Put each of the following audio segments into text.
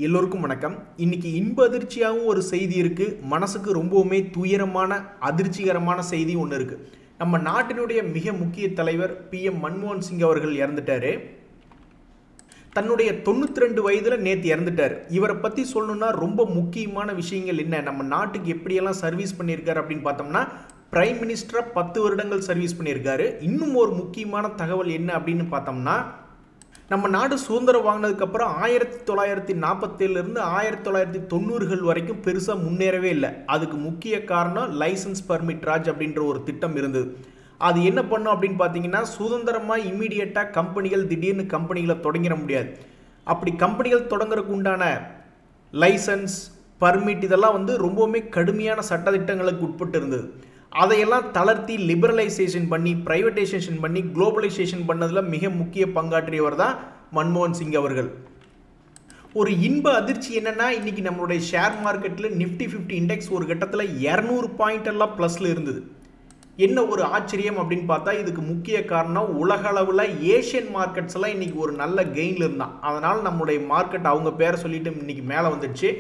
எல்லோருக்கும் வணக்கம். இன்னைக்கு இன்ப அதிர்ச்சியாகவும் ஒரு செய்தி இருக்கு. மனசுக்கு ரொம்பவுமே துயரமான அதிர்ச்சிகரமான செய்தி ஒன்று இருக்கு. நம்ம நாட்டினுடைய மிக முக்கிய தலைவர் PM மன்மோகன் சிங் அவர்கள் இறந்துட்டாரு. தன்னுடைய 92 வயதுல நேத்து இறந்துட்டார். இவரை பத்தி சொல்லணும்னா ரொம்ப முக்கியமான விஷயங்கள் என்ன, நம்ம நாட்டுக்கு எப்படியெல்லாம் சர்வீஸ் பண்ணியிருக்காரு அப்படின்னு பார்த்தோம்னா, பிரைம் மினிஸ்டரா 10 வருடங்கள் சர்வீஸ் பண்ணியிருக்காரு. இன்னும் ஒரு முக்கியமான தகவல் என்ன அப்படின்னு பார்த்தோம்னா, நம்ம நாடு சுதந்திரம் வாங்கினதுக்கப்புறம் 1947 1990கள் வரைக்கும் பெருசாக முன்னேறவே இல்லை. அதுக்கு முக்கிய காரணம் லைசன்ஸ் பர்மிட் ராஜ் அப்படின்ற ஒரு திட்டம் இருந்தது. அது என்ன பண்ணும் அப்படின்னு பார்த்தீங்கன்னா, சுதந்திரமாக இம்மீடியட்டாக கம்பெனிகள் திடீர்னு கம்பெனிகளை தொடங்கிட முடியாது. அப்படி கம்பெனிகள் தொடங்குறதுக்கு உண்டான லைசன்ஸ் பர்மிட் இதெல்லாம் ரொம்பவுமே கடுமையான சட்டத்திட்டங்களுக்கு உட்பட்டு இருந்தது. அதையெல்லாம் தளர்த்தி லிபரலைசேஷன் பண்ணி பிரைவேட்டைசேஷன் பண்ணி குளோபலைசேஷன் பண்ணதில் மிக முக்கிய பங்காற்றியவர் தான் மன்மோகன் சிங் அவர்கள். ஒரு இன்ப அதிர்ச்சி என்னன்னா, இன்னைக்கு நம்மளுடைய ஷேர் மார்க்கெட்டில் நிஃப்டி 50 இண்டெக்ஸ் ஒரு கட்டத்தில் 200 பாயிண்ட் எல்லாம் ப்ளஸில் இருந்தது. என்ன ஒரு ஆச்சரியம் அப்படின்னு பார்த்தா, இதுக்கு முக்கிய காரணம் உலக அளவில் ஏஷியன் மார்க்கெட்ஸ் எல்லாம் இன்னைக்கு ஒரு நல்ல கெயினில் இருந்தான். அதனால் நம்மளுடைய மார்க்கெட் அவங்க பேரை சொல்லிட்டு இன்னைக்கு மேலே வந்துடுச்சு.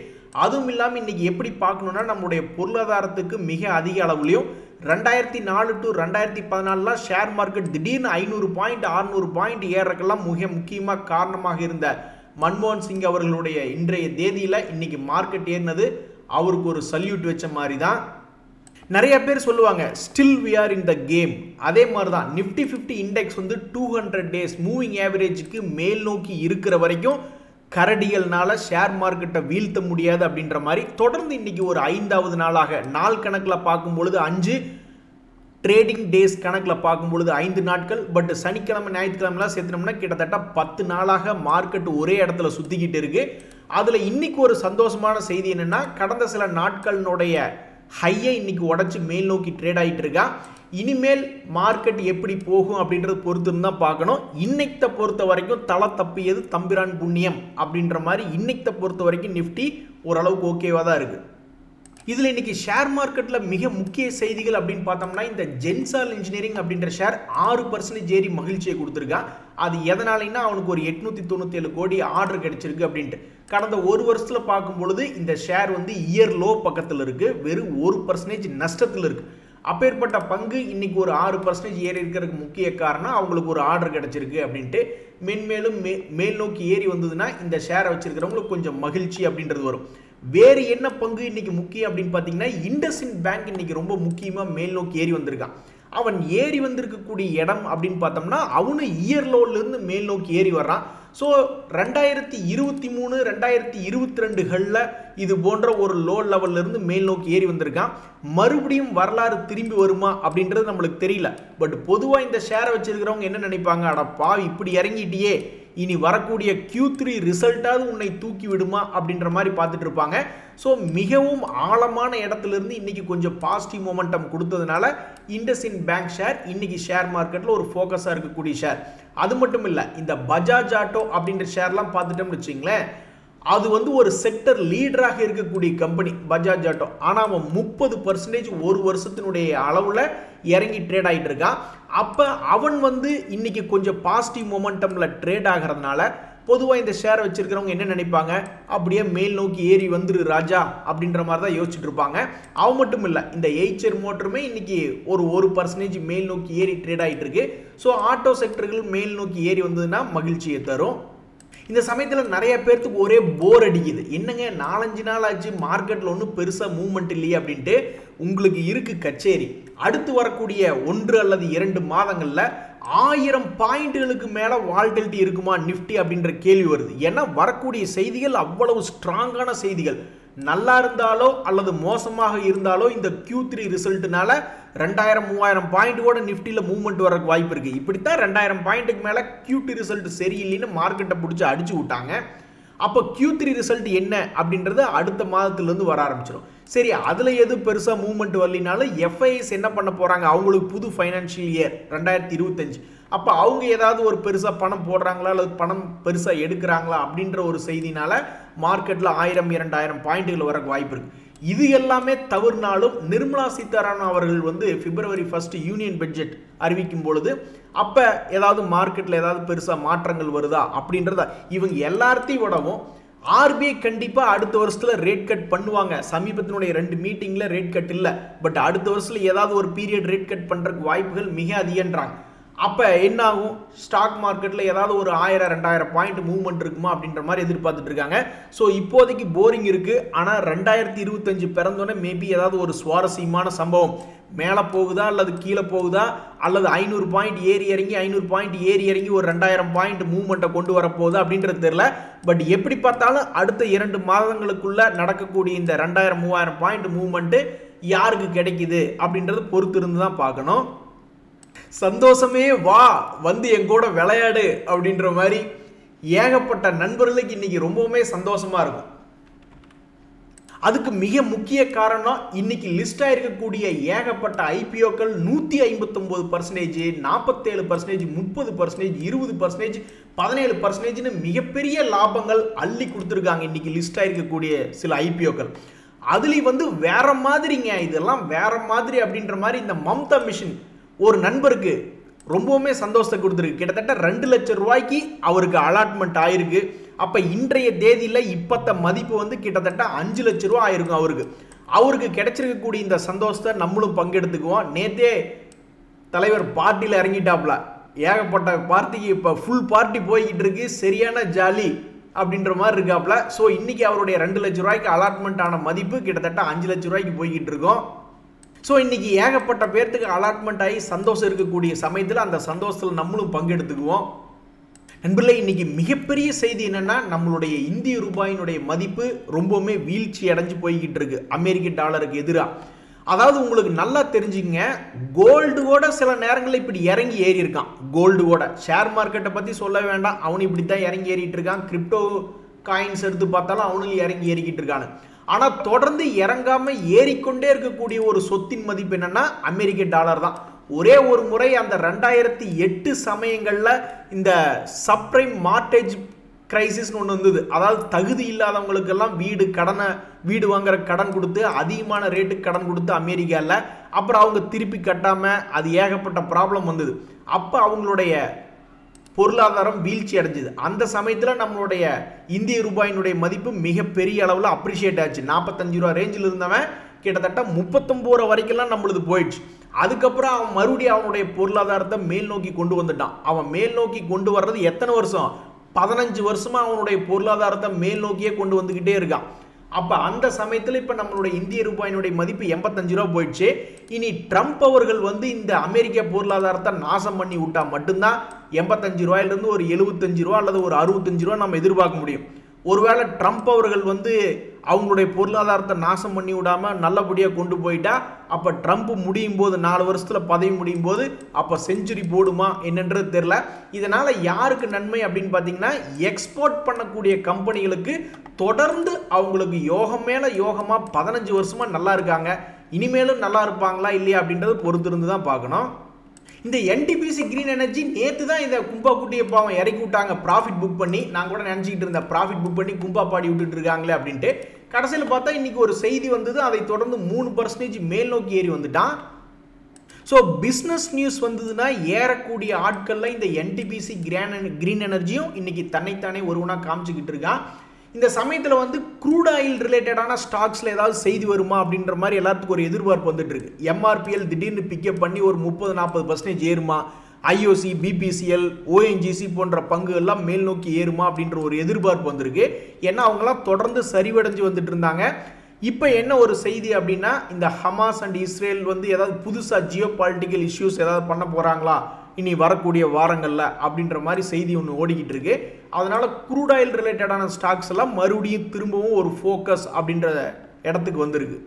அதுவும் இல்லாமல் இன்னைக்கு எப்படி பார்க்கணுன்னா, நம்முடைய பொருளாதாரத்துக்கு மிக அதிக அளவுலையும் 2004 to 2014 ஷேர் மார்க்கெட் திடீர்னு 500 பாயிண்ட் 600 பாயிண்ட் ஏறக்கெல்லாம் மிக முக்கியமாக காரணமாக இருந்த மன்மோகன் சிங் அவர்களுடைய இன்றைய தேதியில் இன்னைக்கு மார்க்கெட் ஏறினது அவருக்கு ஒரு சல்யூட் வச்ச மாதிரி தான். நிறைய பேர் சொல்லுவாங்க still we are in the game. அதே மாதிரி தான் நிஃப்டி 50 இண்டெக்ஸ் 200 டேஸ் மூவிங் ஆவரேஜுக்கு மேல் நோக்கி இருக்கிற வரைக்கும் கரடிகள்னால ஷேர் மார்க்கெட்டை வீழ்த்த முடியாது அப்படின்ற மாதிரி தொடர்ந்து இன்னைக்கு ஒரு 5வது நாளாக நாள் கணக்கில் பார்க்கும் பொழுது 5 ட்ரேடிங் டேஸ் கணக்கில் பார்க்கும் பொழுது 5 நாட்கள், பட் சனிக்கிழமை ஞாயிற்றுக்கிழமைலாம் சேர்த்துனோம்னா கிட்டத்தட்ட 10 நாளாக மார்க்கெட் ஒரே இடத்துல சுற்றிக்கிட்டு இருக்கு. அதில் இன்னைக்கு ஒரு சந்தோஷமான செய்தி என்னன்னா, கடந்த சில நாட்களினுடைய ஹையை இன்னைக்கு உடச்சி மேல் நோக்கி ட்ரேட் ஆகிட்டு இருக்கா. இனிமேல் மார்க்கெட் எப்படி போகும் அப்படின்றது பொறுத்து தான் பார்க்கணும். இன்னைக்கு பொறுத்த வரைக்கும் தலை தப்பியது தம்பிரான் புண்ணியம் அப்படின்ற மாதிரி இன்னைக்கு பொறுத்த வரைக்கும் நிஃப்டி ஓரளவுக்கு ஓகேவா தான் இருக்கு. இதில் இன்னைக்கு ஷேர் மார்க்கெட்டில் மிக முக்கிய செய்திகள் அப்படின்னு பார்த்தோம்னா, இந்த ஜென்சால் இன்ஜினியரிங் அப்படின்ற ஷேர் 6% ஏறி மகிழ்ச்சியை கொடுத்துருக்கான். அது எதனாலன்னா, அவனுக்கு ஒரு 897 கோடி ஆர்டர் கிடைச்சிருக்கு அப்படின்ட்டு. கடந்த ஒரு வருஷத்தில் பார்க்கும் பொழுது இந்த ஷேர் இயர் லோ பக்கத்தில் இருக்கு, வெறும் 1% நஷ்டத்தில் இருக்கு. அப்பேற்பட்ட பங்கு இன்னைக்கு ஒரு 6% ஏறி இருக்கிறதுக்கு முக்கிய காரணம் அவங்களுக்கு ஒரு ஆர்டர் கிடைச்சிருக்கு அப்படின்ட்டு. மென்மேலும் மேல் நோக்கி ஏறி வந்ததுன்னா இந்த ஷேரை வச்சிருக்கிறவங்களுக்கு கொஞ்சம் மகிழ்ச்சி அப்படின்றது வரும். வேறு என்ன பங்கு இன்னைக்கு முக்கியம் அப்படின்னு பார்த்தீங்கன்னா, இண்டஸ்இண்ட் பேங்க் இன்னைக்கு ரொம்ப முக்கியமாக மேல் நோக்கி ஏறி வந்திருக்கான். அவன் ஏறி வந்திருக்கக்கூடிய இடம் அப்படின்னு பார்த்தோம்னா, அவனு இயர் லோலேருந்து மேல் நோக்கி ஏறி வர்றான். ஸோ 2023 2022களில் இது போன்ற ஒரு லோ லெவல்ல இருந்து மேல் நோக்கி ஏறி வந்திருக்கான். மறுபடியும் வரலாறு திரும்பி வருமா அப்படின்றது நம்மளுக்கு தெரியல. பட் பொதுவாக இந்த ஷேரை வச்சிருக்கிறவங்க என்ன நினைப்பாங்க, அட பாவி இப்படி இறங்கிட்டியே, இனி வரக்கூடிய Q3 ரிசல்ட்டாவது உன்னை தூக்கி விடுமா அப்படின்ற மாதிரி பார்த்துட்டு இருப்பாங்க. ஸோ மிகவும் ஆழமான இடத்துலேருந்து இன்னைக்கு கொஞ்சம் பாசிட்டிவ் மொமெண்டம் கொடுத்ததுனால இண்டஸ்இண்ட் பேங்க் ஷேர் இன்னைக்கு ஷேர் மார்க்கெட்டில் ஒரு ஃபோக்கஸாக இருக்கக்கூடிய ஷேர். அது மட்டும் இல்லை, இந்த பஜாஜ் ஆட்டோ அப்படின்ற ஷேர்லாம் பார்த்துட்டோம்னு வச்சுங்களேன், அது ஒரு செக்டர் லீடராக இருக்கக்கூடிய கம்பெனி பஜாஜ் ஆட்டோ. ஆனால் அவன் 30% ஒரு வருஷத்தினுடைய அளவில் இறங்கி ட்ரேட் ஆகிட்டு இருக்கான். அப்போ அவன் இன்னைக்கு கொஞ்சம் பாசிட்டிவ் மொமெண்டமில் ட்ரேட் ஆகிறதுனால பொதுவாக இந்த ஷேரை வச்சிருக்கிறவங்க என்ன நினைப்பாங்க, அப்படியே மேல் நோக்கி ஏறி வந்துரு ராஜா அப்படின்ற மாதிரி தான் யோசிச்சுட்டு இருப்பாங்க. அவன் மட்டும் இல்லை, இந்த எய்ச்சர் மோட்டருமே இன்னைக்கு ஒரு 1% மேல் நோக்கி ஏறி ட்ரேட் ஆகிட்டு இருக்கு. ஸோ ஆட்டோ செக்டர்கள் மேல் நோக்கி ஏறி வந்ததுன்னா மகிழ்ச்சியை தரும். இந்த சமயத்தில் நிறைய பேர்த்துக்கு ஒரே போர் அடிக்குது, என்னங்க 4-5 நாள் ஆச்சு மார்க்கெட்டில் ஒன்றும் பெருசாக மூவ்மெண்ட் இல்லையே அப்படின்ட்டு. உங்களுக்கு இருக்கு கச்சேரி. அடுத்து வரக்கூடிய 1 அல்லது 2 மாதங்களில் 1000 பாயிண்ட்களுக்கு மேலே வால்டிலிட்டி இருக்குமா நிஃப்டி அப்படின்ற கேள்வி வருது. ஏன்னா வரக்கூடிய செய்திகள் அவ்வளவு ஸ்ட்ராங்கான செய்திகள். நல்லா இருந்தாலோ அல்லது மோசமாக இருந்தாலோ இந்த Q3 ரிசல்ட்னால 2000-3000 பாயிண்ட் கூட நிஃப்டியில் மூவ்மெண்ட் வரக்கு வாய்ப்பு இருக்குது. இப்படித்தான் 2000 பாயிண்ட்டுக்கு மேலே Q2 ரிசல்ட் சரியில்லைன்னு மார்க்கெட்டை பிடிச்சி அடிச்சு விட்டாங்க. அப்போ Q3 ரிசல்ட் என்ன அப்படின்றது அடுத்த மாதத்துலேருந்து வர ஆரம்பிச்சிடும். சரி, அதில் எது பெருசாக மூவ்மெண்ட் வரலினாலும் FIS என்ன பண்ண போகிறாங்க, அவங்களுக்கு புது ஃபைனான்ஷியல் இயர் 2025. அப்போ அவங்க ஏதாவது ஒரு பெருசாக பணம் போடுறாங்களா அல்லது பணம் பெருசாக எடுக்கிறாங்களா அப்படின்ற ஒரு செய்தினால மார்க்கெட்டில் 1000-2000 பாயிண்ட்டுகள் வரக்கு வாய்ப்பு இருக்குது. இது எல்லாமே தவிர்னாலும் நிர்மலா சீதாராமன் அவர்கள் February 1 யூனியன் பட்ஜெட் அறிவிக்கும் பொழுது அப்போ ஏதாவது மார்க்கெட்டில் ஏதாவது பெருசாக மாற்றங்கள் வருதா அப்படின்றத இவங்க எல்லாத்தையும் விடவும் ஆர்பிஐ கண்டிப்பா அடுத்த வருஷத்துல ரேட் கட் பண்ணுவாங்க. சமீபத்தினுடைய 2 மீட்டிங்ல ரேட் கட் இல்ல, பட் அடுத்த வருஷத்துல ஏதாவது ஒரு பீரியட் ரேட் கட் பண்றதுக்கு வாய்ப்புகள் மிக அதிகன்றாங்க. அப்ப என்ன ஆகும், ஸ்டாக் மார்க்கெட்ல ஏதாவது ஒரு 1000-2000 பாயிண்ட் மூவ்மெண்ட் இருக்குமா அப்படின்ற மாதிரி எதிர்பார்த்துட்டு இருக்காங்க. ஸோ இப்போதைக்கு போரிங் இருக்கு. ஆனா 2025 பிறந்தோன்னே மேபி ஏதாவது ஒரு சுவாரஸ்யமான சம்பவம் மேலே போகுதா அல்லது கீழே போகுதா, அல்லது 500 பாயிண்ட் ஏறி இறங்கி 500 பாயிண்ட் ஏறி இறங்கி ஒரு 2000 பாயிண்ட் மூவ்மெண்ட்டை கொண்டு வரப்போகுது அப்படின்றது தெரியல. பட் எப்படி பார்த்தாலும் அடுத்த 2 மாதங்களுக்குள்ள நடக்கக்கூடிய இந்த 2000-3000 பாயிண்ட் மூவ்மெண்ட் யாருக்கு கிடைக்குது அப்படின்றது பொறுத்து இருந்து தான் பார்க்கணும். சந்தோஷமே வா வந்து என் கூட விளையாடு அப்படின்ற மாதிரி ஏகப்பட்ட நண்பர்களுக்கு இன்னைக்கு ரொம்பவுமே சந்தோஷமா இருக்கும். அதுக்கு மிக முக்கிய காரணம் இன்னைக்கு லிஸ்ட் ஆயிருக்கக்கூடிய ஏகப்பட்ட ஐபிஓக்கள் 159%, 47%, 30%, 20%, 17% மிகப்பெரிய லாபங்கள் அள்ளி கொடுத்துருக்காங்க இன்னைக்கு லிஸ்ட் ஆயிருக்கக்கூடிய சில ஐபிஓக்கள். அதுலேயும் வந்து வேற மாதிரிங்க, இதெல்லாம் வேற மாதிரி அப்படின்ற மாதிரி இந்த மம்தா மிஷன் ஒரு நண்பருக்கு ரொம்பவுமே சந்தோஷத்தை கொடுத்துருக்கு. கிட்டத்தட்ட 2 லட்சம் ரூபாய்க்கு அவருக்கு அலாட்மெண்ட் ஆயிருக்கு. அப்ப இன்றைய தேதியில இப்பத்த மதிப்பு வந்து கிட்டத்தட்ட 5 லட்சம் ரூபாய் ஆயிருக்கும் அவருக்கு கிடைச்சிருக்கக்கூடிய இந்த சந்தோஷத்தை நம்மளும் பங்கெடுத்துக்குவோம். நேத்தே தலைவர் பார்ட்டியில் இறங்கிட்டாப்ல, ஏகப்பட்ட பார்ட்டிக்கு இப்ப ஃபுல் பார்ட்டி போய்கிட்டு இருக்கு, சரியான ஜாலி அப்படின்ற மாதிரி இருக்காப்ல. ஸோ இன்னைக்கு அவருடைய 2 லட்சம் ரூபாய்க்கு அலாட்மெண்ட் ஆன மதிப்பு கிட்டத்தட்ட 5 லட்சம் ரூபாய்க்கு போய்கிட்டு இருக்கோம். ஸோ இன்னைக்கு ஏகப்பட்ட பேர்த்துக்கு அலாட்மெண்ட் ஆகி சந்தோஷம் இருக்கக்கூடிய சமயத்தில் அந்த சந்தோஷத்தில் நம்மளும் பங்கெடுத்துக்குவோம். நண்பர்களே, இன்னைக்கு மிகப்பெரிய செய்தி என்னன்னா, நம்மளுடைய இந்திய ரூபாயினுடைய மதிப்பு ரொம்பவுமே வீழ்ச்சி அடைஞ்சு போய்கிட்டு இருக்கு அமெரிக்க டாலருக்கு எதிராக. அதாவது உங்களுக்கு நல்லா தெரிஞ்சுங்க, கோல்டு கூட சில நேரங்களில் இப்படி இறங்கி ஏறி இருக்கான். கோல்டு கூட ஷேர் மார்க்கெட்டை பற்றி சொல்ல வேண்டாம், அவனு இப்படி தான் இறங்கி ஏறிட்டு இருக்கான். கிரிப்டோ காயின்ஸ் எடுத்து பார்த்தாலும் அவனும் இறங்கி ஏறிக்கிட்டு இருக்கானு. ஆனா தொடர்ந்து இறங்காம ஏறிக்கொண்டே இருக்கக்கூடிய ஒரு சொத்தின் மதிப்பு என்னன்னா அமெரிக்க டாலர் தான். ஒரே ஒரு முறை அந்த 2008 சமயங்கள்ல இந்த சப்ரைம் மார்டேஜ் கிரைசிஸ் ஒன்று வந்தது. அதாவது தகுதி இல்லாதவங்களுக்கு எல்லாம் வீடு வாங்குற கடன் கொடுத்து அதிகமான ரேட்டுக்கு கடன் கொடுத்து அமெரிக்காவில் அப்புறம் அவங்க திருப்பி கட்டாம அது ஏகப்பட்ட ப்ராப்ளம் வந்தது. அப்போ அவங்களுடைய பொருளாதாரம் வீழ்ச்சி அடைஞ்சது. அந்த சமயத்தில் நம்மளுடைய இந்திய ரூபாயினுடைய மதிப்பு மிகப்பெரிய அளவில் அப்ரிஷியேட் ஆச்சு. 45 ரூபா ரேஞ்சில் இருந்தவன் கிட்டத்தட்ட 39 ரூபா வரைக்கும்லாம் நம்மளுது போயிடுச்சு. அதுக்கப்புறம் அவன் மறுபடியும் அவனுடைய பொருளாதாரத்தை மேல் நோக்கி கொண்டு வந்துட்டான். அவன் மேல் நோக்கி கொண்டு வர்றது எத்தனை வருஷம்? 15 வருஷமா அவனுடைய பொருளாதாரத்தை மேல் நோக்கியே கொண்டு வந்துகிட்டே இருக்கான். அப்ப அந்த சமயத்தில் இப்ப நம்மளுடைய இந்திய ரூபாயினுடைய மதிப்பு 85 ரூபா போயிடுச்சு. இனி ட்ரம்ப் அவர்கள் வந்து இந்த அமெரிக்க பொருளாதாரத்தை நாசம் பண்ணி விட்டா மட்டும்தான் 85 ரூபாயிலிருந்து ஒரு 75 ரூபா அல்லது ஒரு 65 ரூபா நம்ம எதிர்பார்க்க முடியும். ஒருவேளை ட்ரம்ப் அவர்கள் வந்து அவங்களுடைய பொருளாதாரத்தை நாசம் பண்ணி விடாம நல்லபடியா கொண்டு போயிட்டா, அப்ப ட்ரம்ப் முடியும் போது 4 வருஷத்துல பதவி முடியும் போது அப்ப செஞ்சுரி போடுமா என்னன்றது தெரியல. இதனால யாருக்கு நன்மை அப்படின்னு பாத்தீங்கன்னா, எக்ஸ்போர்ட் பண்ணக்கூடிய கம்பெனிகளுக்கு தொடர்ந்து அவங்களுக்கு யோகம் மேல யோகமா 15 வருஷமா நல்லா இருக்காங்க. இனிமேலும் நல்லா இருப்பாங்களா இல்லையா அப்படின்றது பொறுத்து இருந்து தான் பார்க்கணும். இந்த என்டிபிசி கிரீன் எனர்ஜி நேற்று தான் இந்த கும்பா குட்டியை பாவம் இறக்கி விட்டாங்க ப்ராஃபிட் புக் பண்ணி. நான் கூட நினச்சிக்கிட்டு இருந்தேன் ப்ராஃபிட் புக் பண்ணி கும்பா பாடி விட்டுட்டு இருக்காங்களே அப்படின்ட்டு. கடைசியில் பார்த்தா இன்னைக்கு ஒரு செய்தி வந்தது, அதை தொடர்ந்து 3% மேல் நோக்கி ஏறி வந்துட்டான். ஸோ பிஸ்னஸ் நியூஸ் வந்ததுன்னா ஏறக்கூடிய ஆட்களில் இந்த என்டிபிசி கிரீன் எனர்ஜியும் இன்னைக்கு தன்னைத்தானே ஒருவனாக காமிச்சுக்கிட்டு இருக்கான். இந்த சமயத்தில் வந்து க்ரூட் ஆயில் ரிலேட்டடான ஸ்டாக்ஸில் ஏதாவது செய்தி வருமா அப்படின்ற மாதிரி எல்லாத்துக்கும் ஒரு எதிர்பார்ப்பு வந்துட்டு இருக்கு. எம்ஆர்பிஎல் திடீர்னு பிக்கப் பண்ணி ஒரு 30-40% ஏறுமா, ஐஓசி, பிபிசிஎல், ஓஎன்ஜிசி போன்ற பங்கு எல்லாம் மேல் நோக்கி ஏறுமா அப்படின்ற ஒரு எதிர்பார்ப்பு வந்திருக்கு. ஏன்னா அவங்களாம் தொடர்ந்து சரிவடைஞ்சு வந்துட்டு இருந்தாங்க. இப்போ என்ன ஒரு செய்தி அப்படின்னா, இந்த ஹமாஸ் அண்ட் இஸ்ரேல் வந்து ஏதாவது புதுசாக ஜியோ பாலிட்டிக்கல் இஷ்யூஸ் ஏதாவது பண்ண போகிறாங்களா இனி வரக்கூடிய வாரங்களில் அப்படின்ற மாதிரி செய்தி ஒன்று ஓடிக்கிட்டு இருக்கு. அதனால க்ரூட் ஆயில் ரிலேட்டடான ஸ்டாக்ஸ் எல்லாம் மறுபடியும் திரும்பவும் ஒரு ஃபோக்கஸ் அப்படின்ற இடத்துக்கு வந்திருக்கு.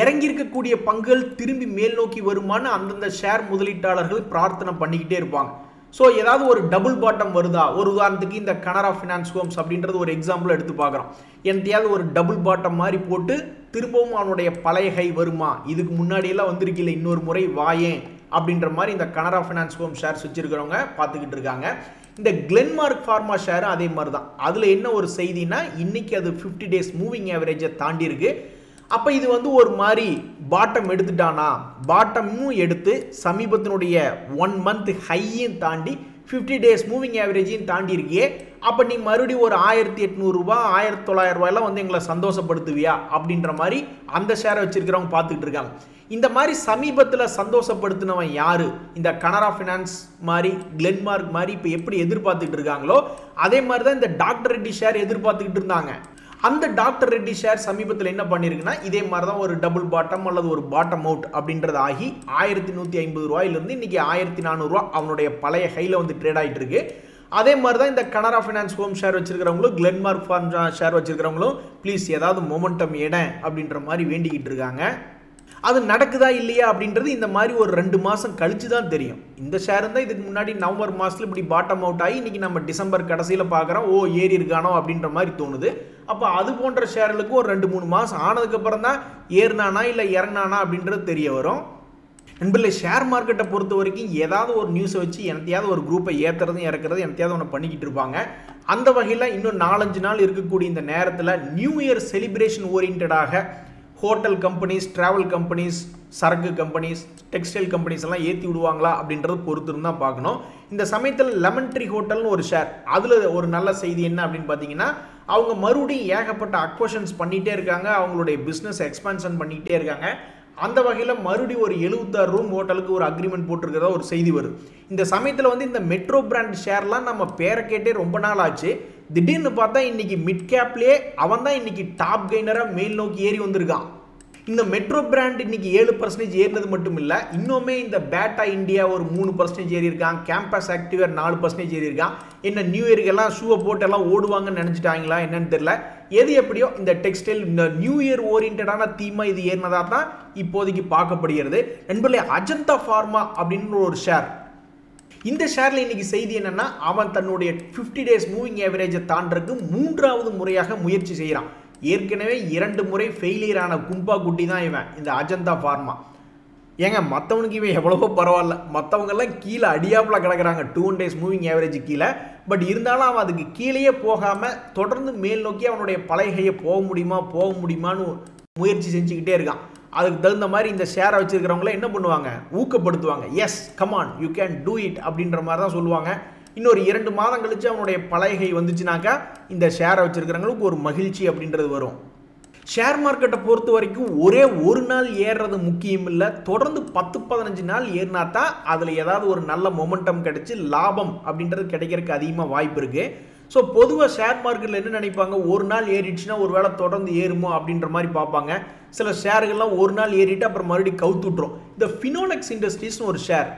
இறங்கி இருக்கக்கூடிய பங்குகள் திரும்பி மேல் நோக்கி வருமானு அந்தந்த ஷேர் முதலீட்டாளர்கள் பிரார்த்தனை பண்ணிக்கிட்டே இருப்பாங்க. ஸோ ஏதாவது ஒரு டபுள் பாட்டம் வருதா? ஒரு உதாரணத்துக்கு இந்த கனரா ஃபினான்ஸ் ஹோம்ஸ் அப்படின்றது ஒரு எக்ஸாம்பிள் எடுத்து பார்க்குறோம். என்னத்தையாவது ஒரு டபுள் பாட்டம் மாதிரி போட்டு திரும்பவும் அவனுடைய பழைய ஹை வருமா? இதுக்கு முன்னாடியெல்லாம் வந்திருக்கில்ல, இன்னொரு முறை வாயேன் அப்படின்ற மாதிரி இந்த கனரா ஃபினான்ஸ் ஹோம் ஷேர்ஸ் வச்சிருக்கிறவங்க பார்த்துக்கிட்டு இருக்காங்க. இந்த கிளென்மார்க் ஃபார்மா ஷேர் அதே மாதிரி தான். அதில் என்ன ஒரு செய்தினா, இன்னைக்கு அது 50 டேஸ் மூவிங் ஆவரேஜை தாண்டி இருக்கு. அப்போ இது வந்து ஒரு மாதிரி பாட்டம் எடுத்துட்டானா, பாட்டமும் எடுத்து சமீபத்தினுடைய 1 மந்த் ஹையும் தாண்டி 50 டேஸ் மூவிங் ஆவரேஜையும் தாண்டி இருக்கியே, அப்போ நீ மறுபடியும் ஒரு 1800 ரூபாய் 1900 ரூபாயெல்லாம் வந்து எங்களை சந்தோஷப்படுத்துவியா அப்படின்ற மாதிரி அந்த ஷேரை வச்சிருக்கிறவங்க பார்த்துட்டு இருக்காங்க. இந்த மாதிரி சமீபத்தில் சந்தோஷப்படுத்தினவன் யாரு? இந்த கனரா ஃபினான்ஸ் மாதிரி, கிளென்மார்க் மாதிரி இப்போ எப்படி எதிர்பார்த்துட்டு இருக்காங்களோ அதே மாதிரி தான் இந்த டாக்டர் ரெட்டி ஷேர் எதிர்பார்த்துக்கிட்டு இருந்தாங்க. அந்த டாக்டர் ரெட்டி ஷேர் சமீபத்தில் என்ன பண்ணியிருக்குன்னா, இதே மாதிரி தான் ஒரு டபுள் பாட்டம் அல்லது ஒரு பாட்டம் அவுட் அப்படின்றது ஆகி 1150 ரூபாயிலிருந்து இன்னைக்கு 1400 ரூபா அவனுடைய பழைய ஹையில் வந்து ட்ரேட் ஆகிட்டு இருக்கு. அதே மாதிரி தான் இந்த கனரா ஃபினான்ஸ் ஹோம் ஷேர் வச்சிருக்கிறவங்களும், கிளென்மார்க் ஃபார்ம் ஷேர் வச்சிருக்கிறவங்களும் ப்ளீஸ் ஏதாவது மொமெண்டம் எட அப்படின்ற மாதிரி வேண்டிக்கிட்டு இருக்காங்க. அது நடக்குதா இல்லையா அப்படின்றது இந்த மாதிரி ஒரு 2 மாதம் கழிச்சு தான் தெரியும். இந்த ஷேர் தான் இதுக்கு முன்னாடி நவம்பர் மாதத்தில் இப்படி பாட்டம் அவுட் ஆகி இன்னைக்கு நம்ம டிசம்பர் கடைசியில் பார்க்குறோம், ஓ ஏறி இருக்கானோ அப்படின்ற மாதிரி தோணுது. அப்போ அது போன்ற ஷேர்களுக்கு ஒரு 2-3 மாதம் ஆனதுக்கப்புறம் தான் ஏறினானா இல்லை இறங்கினானா அப்படின்றது தெரிய வரும். நண்பர்களே, ஷேர் மார்க்கெட்டை பொறுத்த வரைக்கும் ஏதாவது ஒரு நியூஸை வச்சு எனத்தையாவது ஒரு குரூப்பை ஏற்றுறதும் இறக்குறது எனத்தையாவது ஒன்று பண்ணிக்கிட்டு இருப்பாங்க. அந்த வகையில் இன்னும் 4-5 நாள் இருக்கக்கூடிய இந்த நேரத்தில் நியூ இயர் செலிப்ரேஷன் ஓரியன்டாக ஹோட்டல் கம்பெனிஸ், ட்ராவல் கம்பெனிஸ், சரக்கு கம்பெனிஸ், டெக்ஸ்டைல் கம்பெனிஸ் எல்லாம் ஏற்றி விடுவாங்களா அப்படின்றது பொறுத்து தான் பார்க்கணும். இந்த சமயத்தில் லெமன் ட்ரீ ஹோட்டல்னு ஒரு ஷேர், அதில் ஒரு நல்ல செய்தி என்ன அப்படின்னு பார்த்தீங்கன்னா, அவங்க மறுபடியும் ஏகப்பட்ட அக்வஷன்ஸ் பண்ணிகிட்டே இருக்காங்க, அவங்களுடைய பிஸ்னஸ் எக்ஸ்பான்ஷன் பண்ணிக்கிட்டே இருக்காங்க. அந்த வகையில் மறுபடியும் ஒரு 76 ரூம் ஹோட்டலுக்கு ஒரு அக்ரிமெண்ட் போட்டிருக்கிறதா ஒரு செய்தி வருது. இந்த சமயத்தில் வந்து இந்த மெட்ரோ பிராண்ட் ஷேர்லாம் நம்ம பேரை கேட்டே ரொம்ப நாள் ஆச்சு. திடீர்னு பார்த்தா இன்னைக்கு மிட் கேப்லேயே அவன் தான் இன்னைக்கு டாப் கெய்னராக மேல் நோக்கி ஏறி வந்திருக்கான். இந்த மெட்ரோ பிராண்ட் இன்னைக்கு 7% ஏறினது மட்டும் இல்லை, இன்னுமே இந்த பேட்டா இந்தியா ஒரு 3% ஏறி இருக்கான், கேம்பஸ் ஆக்டிவேர் 4% ஏறி இருக்கான். என்ன நியூ இயர்க்கெல்லாம் ஷூவை போட்டு எல்லாம் ஓடுவாங்கன்னு நினச்சிட்டாங்களா என்னன்னு தெரியல. எது எப்படியோ இந்த டெக்ஸ்டைல் இந்த நியூ இயர் ஓரியன்டான தீமா இது ஏறினதா தான் இப்போதைக்கு பார்க்கப்படுகிறது. நண்பர்களே, அஜந்தா ஃபார்மா அப்படின்னு ஒரு ஷேர், இந்த ஷேரில் இன்னைக்கு செய்தி என்னன்னா, அவன் தன்னுடைய 50 டேஸ் மூவிங் ஆவரேஜை தாண்டறதுக்கு 3வது முறையாக முயற்சி செய்கிறான். ஏற்கனவே 2 முறை ஃபெயிலியர் ஆன கும்பா குட்டி தான் இவன், இந்த அஜந்தா ஃபார்மா. ஏங்க, மற்றவனுக்கு இவன் எவ்வளவோ பரவாயில்ல, மற்றவங்கெல்லாம் கீழே அடியாப்பில் கிடக்கிறாங்க 2 டேஸ் மூவிங் ஆவரேஜ் கீழே. பட் இருந்தாலும் அவன் அதுக்கு கீழேயே போகாமல் தொடர்ந்து மேல் நோக்கி அவனுடைய பழைய போக முடியுமான்னு முயற்சி செஞ்சுக்கிட்டே இருக்கான். அதுக்கு தகுந்த மாதிரி இந்த ஷேரை வச்சிருக்கிறவங்கள என்ன பண்ணுவாங்க, ஊக்கப்படுத்துவாங்க. Yes come on you can do it அப்படின்ற மாதிரி தான் சொல்லுவாங்க. இன்னொரு 2 மாதம் கழிச்சு அவனுடைய பழைய வந்துச்சுனாக்கா இந்த ஷேரை வச்சிருக்கிறவங்களுக்கு ஒரு மகிழ்ச்சி அப்படின்றது வரும். ஷேர் மார்க்கெட்டை பொறுத்த வரைக்கும் ஒரே ஒரு நாள் ஏறுறது முக்கியம் இல்லை, தொடர்ந்து 10-15 நாள் ஏறினா தான் அதில் ஏதாவது ஒரு நல்ல மொமெண்டம் கிடைச்சி லாபம் அப்படின்றது கிடைக்கிறதுக்கு அதிகமாக வாய்ப்பு இருக்குது. ஸோ பொதுவாக ஷேர் மார்க்கெட்டில் என்ன நினைப்பாங்க, ஒரு நாள் ஏறிடுச்சுன்னா ஒரு வேளை தொடர்ந்து ஏறுமோ அப்படின்ற மாதிரி பார்ப்பாங்க. சில ஷேர்கள்லாம் ஒரு நாள் ஏறிட்டு அப்புறம் மறுபடியும் கவுத்து விட்டுரும். இந்த ஃபினோலெக்ஸ் இண்டஸ்ட்ரீஸ்னு ஒரு ஷேர்,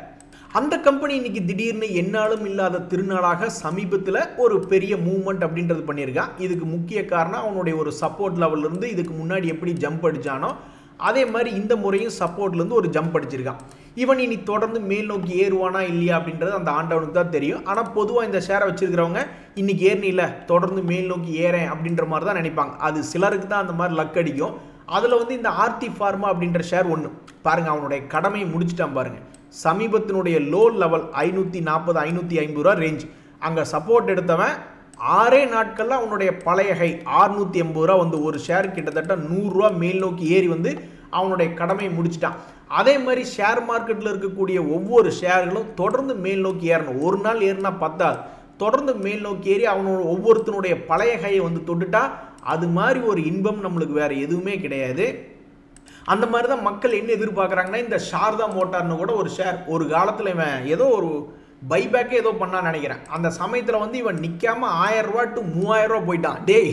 அந்த கம்பெனி இன்னைக்கு திடீர்னு என்னாலும் இல்லாத திருநாளாக சமீபத்தில் ஒரு பெரிய மூவ்மெண்ட் அப்படின்றது பண்ணியிருக்கான். இதுக்கு முக்கிய காரணம் அவனுடைய ஒரு சப்போர்ட் லெவல் இருந்து இதுக்கு முன்னாடி எப்படி ஜம்ப் அடிச்சானோ அதே மாதிரி இந்த முறையும் சப்போர்ட்லேருந்து ஒரு ஜம்ப் அடிச்சிருக்கான். இவன் இனி தொடர்ந்து மேல் நோக்கி ஏறுவானா இல்லையா அப்படின்றது அந்த ஆண்டவனுக்கு தான் தெரியும். ஆனால் பொதுவாக இந்த ஷேரை வச்சிருக்கிறவங்க இன்னைக்கு ஏறினில்ல தொடர்ந்து மேல் நோக்கி ஏறேன் அப்படின்ற மாதிரி தான் நினைப்பாங்க. அது சிலருக்கு தான் அந்த மாதிரி லக் அடிக்கும். அதில் வந்து இந்த ஆர்டி ஃபார்மா அப்படின்ற ஷேர் ஒன்று பாருங்கள், அவனுடைய கடமையை முடிச்சுட்டான் பாருங்கள். சமீபத்தினுடைய லோ லெவல் 540-550 ரூபா ரேஞ்ச், அங்கே சப்போர்ட் எடுத்தவன் 6 நாட்களில் அவனுடைய பழைய ஹை 680 ரூபா வந்து ஒரு ஷேர் கிட்டத்தட்ட 100 ரூபா மேல் நோக்கி ஏறி வந்து அவனுடைய கடமையை முடிச்சிட்டான். அதே மாதிரி ஷேர் மார்க்கெட்டில் இருக்கக்கூடிய ஒவ்வொரு ஷேர்களும் தொடர்ந்து மேல் நோக்கி ஏறணும். ஒரு நாள் ஏறினா பத்தாது, தொடர்ந்து மேல் நோக்கி ஏறி அவனோட ஒவ்வொருத்தனுடைய பழைய கையை வந்து தொட்டுட்டா அது மாதிரி ஒரு இன்பம் நம்மளுக்கு வேற எதுவுமே கிடையாது. அந்த மாதிரி தான் மக்கள் என்ன எதிர்பார்க்குறாங்கன்னா, இந்த சாரதா மோட்டார்னு கூட ஒரு ஷேர் ஒரு காலத்தில் இவன் ஏதோ ஒரு பைபேக்கே ஏதோ பண்ணான்னு நினைக்கிறேன். அந்த சமயத்தில் வந்து இவன் நிற்காம 1000 ரூபா to 3000 ரூபா போயிட்டான். டேய்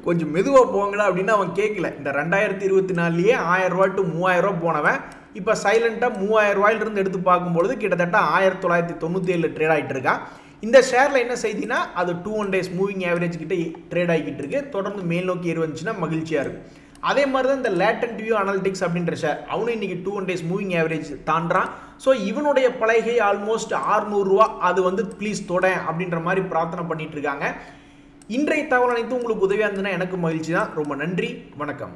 கொஞ்சம் மெதுவாக போங்கடா அப்படின்னு அவன் கேட்கல. இந்த 2024 1000 ரூபா to 3000 ரூபா போனவன் இப்போ சைலண்டாக 3000 ரூபாயிலிருந்து எடுத்து பார்க்கும்பொழுது கிட்டத்தட்ட 1997 ட்ரேட் ஆகிட்டு இருக்கான். இந்த ஷேரில் என்ன செய்தினா, அது 2 days மூவிங் ஆவரேஜ் கிட்ட ட்ரேட் ஆகிக்கிட்டு இருக்கு. தொடர்ந்து மேல் நோக்கி ஏறி வந்துச்சுன்னா மகிழ்ச்சியாக இருக்கும். அதே மாதிரி தான் இந்த லேட்டன்ட் வியூ அனாலிட்டிக்ஸ் அப்படின்ற ஷேர், அவனும் இன்னைக்கு 2 days மூவிங் ஆவரேஜ் தாண்டான். ஸோ இவனுடைய பழைகை ஆல்மோஸ்ட் 600 ரூபா, அது வந்து ப்ளீஸ் தொட அப்படின்ற மாதிரி பிரார்த்தனை பண்ணிட்டு இருக்காங்க. இன்றைய தகவல் அனைத்தும் உங்களுக்கு உதவியாக இருந்ததுன்னா எனக்கு மகிழ்ச்சி தான். ரொம்ப நன்றி, வணக்கம்.